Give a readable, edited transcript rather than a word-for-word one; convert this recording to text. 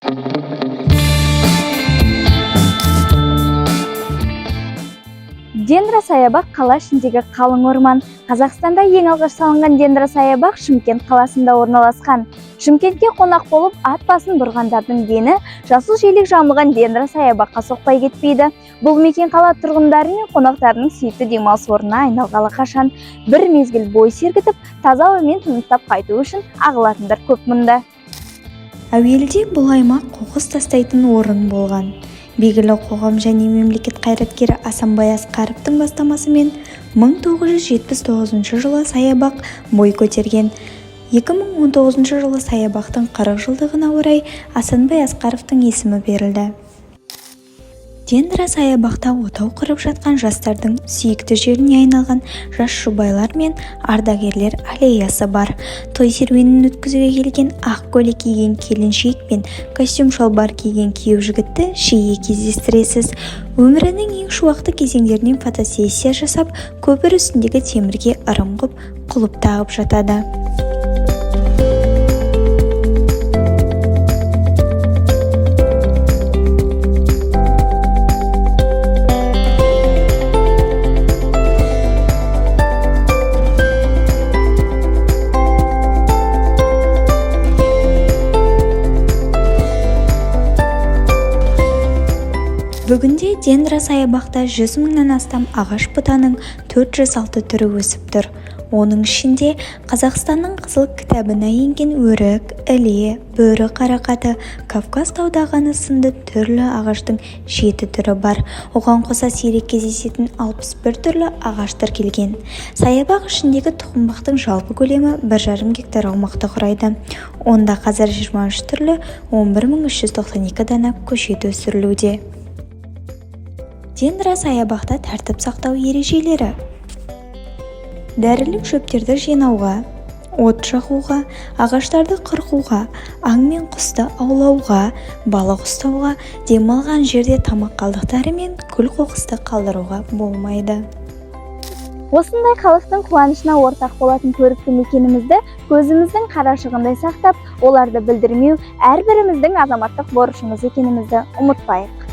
Дендра саябақ қала ішіндегі қалың орман. Қазақстанда ең алғаш салынған Дендра саябақ Шымкент қаласында орналасқан. Шымкентке қонақ болып ат басын бұрғандардың дені жасыл желек жамылған Дендра саябаққа соқпай кетпейді. Бұл мекен қала тұрғындары мен қонақтарының сүйікті демалыс орнына айналғалы қашан. Бір мезгіл бой сергітіп, таза ауамен тыныстап қайту үшін ағылатындар көп мұнда. Әуелде бұл аймақ қоқыс тастайтын орын болған. Белгілі қоғам және мемлекет қайраткері Асанбай Асқаровтың бастамасымен 1979 жылы саябақ бой көтерген. 2019 жылы саябақтың 40 жылдығына орай Асанбай Асқаровтың есімі берілді. Дендра саябақта отау құрып жатқан жастардың сүйікті жеріне айналған жас жұбайлар мен ардагерлер аллеясы бар. Той серуенін өткізуге келген ақ көйлек киген келіншек пен костюм шалбар киген күйеу жігітті жиі кездестіресіз. Өмірінің ең шуақты кезеңдерінен фотосессия жасап, көпір үстіндегі темірге ырым ғып, құлып тағып жатады. Бүгінде Дендра саябақта 100 мыңнан астам ағаш бұтаның 406 түрі өсіп тұр. Оның ішінде Қазақстанның қызыл кітабына енген өрік, іле, бөрі қарақаты, Кавказ таудағаны сынды түрлі ағаштың 7 түрі бар. Оған қоса сирек кездесетін 61 түрлі ағаш тіркелген. Саябақ ішіндегі тұқымбақтың жалпы көлемі 1,5 гектар аумақты құрайды. Онда қазір 23 түрлі 11392 дана көшет өсірілуде. Дендра саябақта тәртіп сақтау ережелері: дәрілік шөптерді жинауға, от жағуға, ағаштарды қырқуға, аң мен құсты аулауға, балық ұстауға, демалған жерде тамақ қалдықтары мен күл қоқысты қалдыруға болмайды. Осындай халықтың қуанышына ортақ болатын көрікті мекенімізді көзіміздің қарашығындай сақтап, оларды білдірмеу әрбіріміздің азаматтық борышымыз екенімізді ұмытпайық.